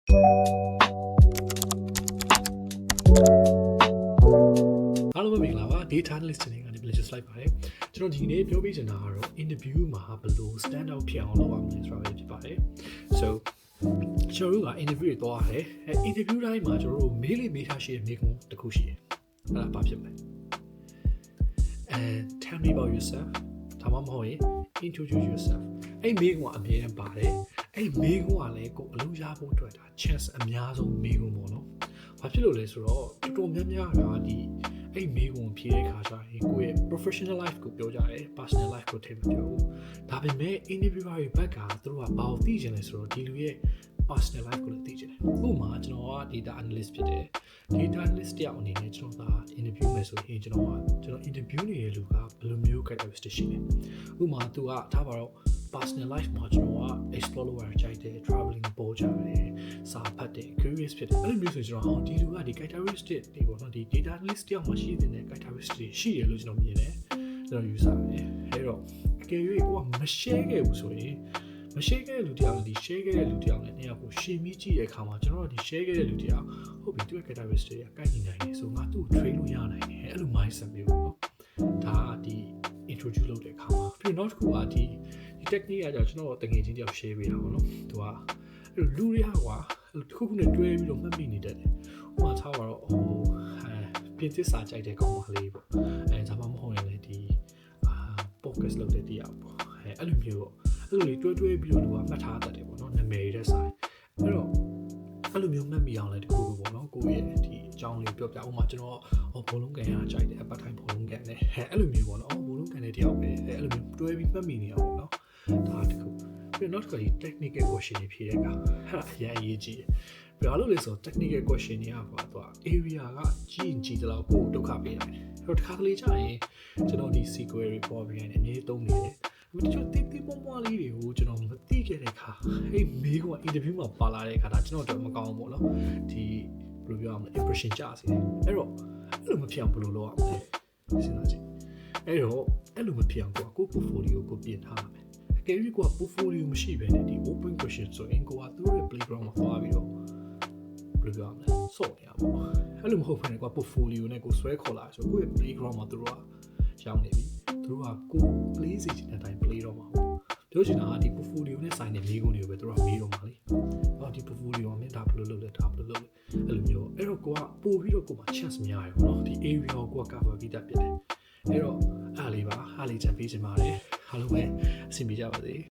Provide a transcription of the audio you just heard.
အားလုံးပဲမင်္ဂလာပါ data analyst တွေကနေပြန်just like ပါတယ်ကျွန်တော်ဒီနေ့ပြောပြချင်တာကတော့ interview မှာဘယ်လို stand out ဖြစ်အောင်လုပ်ရမလဲဆိုတာပဲဖြစ်ပါတယ် so ကျွန်တော်တို့က interview တွေသွားရတယ်interview တိုင်းမှာကျွန်တော်တို့မေးလေမေးထားရှိတဲ့မေးခွန်းတစ်ခုရှိတယ်အဲ့ဒါဘာဖြစ်မလဲ and tell me about yourself ဒါမှမဟုတ်ရင် introduce yourself အဲ့မေးခွန်းကအမြဲတမ်းပါတယ်အဲ့မေးခွန်းကလည်းကိုအလုပ်ရဖို့အတွက်ဒါ chance အများဆုံးမေးခွန်းပေါ့နော်ဘာဖြစ်လို့လဲဆိုတော့တော်တော်များများကဒီအဲ့မေးခွန်းဖြေတဲ့ခါကျရင်ကိုယ့်ရဲ့ professional life ကိုပြောကြတယ် personal life ကိုထည့်မပြောဘူးဒါပေမဲ့ interviewer တွေဘက်ကသူတို့ကဘာကိုသိချင်လဲဆိုတော့ဒီလူရဲ့ personal life ကိုလည်းသိချင်တယ်ဥပမာကျွန်တော်က data analyst ဖြစ်တယ် data analyst တယောက်အနေနဲ့ကျွန်တော်က interview မယ်ဆိုရင်ကျွန်တော် interview နေတဲ့လူကဘယ်လိုမျိုး characteristic ရှိလဲဥပမာသူကထားပါတော့ personal life မှာကျွန်တော်က explore လုပ်ရကြိုက်တယ် traveling ပို့ကြတယ်စာဖတ်တယ် curious ဖြစ်တယ်အဲ့လိုမျိုးဆိုကျွန်တော်ဒီလူကဒီ characteristic တွေပေါ့နော်ဒီ data analyst တယောက်မှာရှိတဲ့ characteristic တွေရှိတယ်လို့ကျွန်တော်မြင်တယ်ကျွန်တော်ယူဆတယ်အဲ့တော့အကယ်၍ကိုကမ share ခဲ့ဘူးဆိုရင်မ share ခဲ့တဲ့လူတယောက်ဒီ share ခဲ့တဲ့လူတယောက်နဲ့နှစ်ယောက်ကိုရှင်းပြီးကြည့်တဲ့အခါမှာကျွန်တော်တို့ဒီ share ခဲ့တဲ့လူတယောက်ဟုတ်ပြီသူ့ characteristic တွေကကိုက်ညီနိုင်တယ်ဆိုငါသူ့ကို train လို့ရနိုင်တယ်အဲ့လို mindset မျိုးပေါ့နော်ဒါဒီ introduce လုပ်တဲ့အခါမှာပြီးတော့နောက်တစ်ခုကဒီ technique ကကျွန်တော်တကယ်ချင်းတယောက် share ပေးတာပေါ့နော်သူကအဲ့လူတွေကကွာတစ်ခုခုနဲ့တွဲပြီးတော့မှတ်မိနေတတ်တယ်ဟိုမှာထားတော့ပြင်သစ်စာကြိုက်တဲ့ကောင်မလေးပေါ့ဒါမှမဟုတ်ရင်လည်းဒီ focus လုပ်တဲ့တရားပေါ့အဲ့လိုမျိုးပေါ့အဲ့လိုလေးတွဲပြီးတော့လူကမှတ်ထားတတ်တယ်ပေါ့နော်နာမည်တဲ့ဆိုင်အဲ့တော့အဲ့လိုမျိုးမှတ်မိအောင်လည်းတခုခုပေါ့နော်ကိုယ့်ရဲ့ဒီအကြောင်းလေးပြောပြအောင်မှာကျွန်တော်ဘောလုံးကန်ရကြိုက်တယ်အပတ်တိုင်းဘောလုံးကန်နဲ့အဲ့လိုမျိုးပေါ့နော်ဘောလုံးကန်တဲ့တယောက်ပဲအဲ့လိုမျိုးတွဲပြီးမှတ်မိနေအောင်ပေါ့နော်ဒါတခုပြီးတော့နောက်တစ်ခါဒီ technical question တွေဖြေတဲ့အခါအဲ့ဒါအရင်အရေးကြီးတယ်ဘာလို့လဲဆိုတော့ technical question တွေကကွာသူက area ကကြီးတယ်လို့ကိုယ်ဒုက္ခပေးရတယ်အဲ့တော့တစ်ခါကလေးကြာရင်ကျွန်တော်ဒီ SQL report ပြီးရင်အမြဲသုံးနေတယ်ဒီချို့တိမွားလေးတွေကိုကျွန်တော်မသိခဲ့တဲ့အခါအဲ့မေးခွန်း interview မှာပါလာတဲ့အခါဒါကျွန်တော်တော့မကောင်းဘူးပေါ့နော်ဒီဘယ်လိုပြောရမလဲ impression ကျစေတယ်အဲ့တော့အဲ့လိုမဖြစ်အောင်ဘယ်လိုလုပ်ရမလဲစဉ်းစားကြည့်အဲ့တော့အဲ့လိုမဖြစ်အောင်ကို portfolio ကိုပြင်ထားရမယ်အကယ်၍ကို portfolio မရှိဘဲနဲ့ဒီ open question ဆိုရင်ကိုကသူတို့ရဲ့ playground မှာသွားပြီးတော့ဘယ်လိုပြောရမလဲဆော့နေရပါဘောအဲ့လိုမဟုတ်ဘဲနဲ့ကို portfolio နဲ့ကိုဆွဲခေါ်လာဆိုကိုယ့်ရဲ့ playground မှာသူတို့ကရောက်နေပြီသူတို့ကကို play စီတဲ့အတိုင်း play တော့မှာဟုတ်ပြောချင်တာကဒီ portfolio နဲ့ဆိုင်တဲ့မိကုန်းတွေကိုပဲသူတို့ကမေးတော့မှာလေအော်ဒီ portfolio မှာမင်းဒါဘယ်လိုလုပ်လဲဒါဘယ်လိုလုပ်လဲအဲ့လိုမျိုးအဲ့တော့ကိုကပို့ပြီးတော့ကိုမှ chance များရယ်ပေါ့နော်ဒီ area ကိုကိုက cover ပြီးတတ်ပြတယ်အဲ့တော့အားလေးပါအားလေးချက်ပေးချင်ပါတယ်အားလုံးပဲအဆင်ပြေကြပါစေ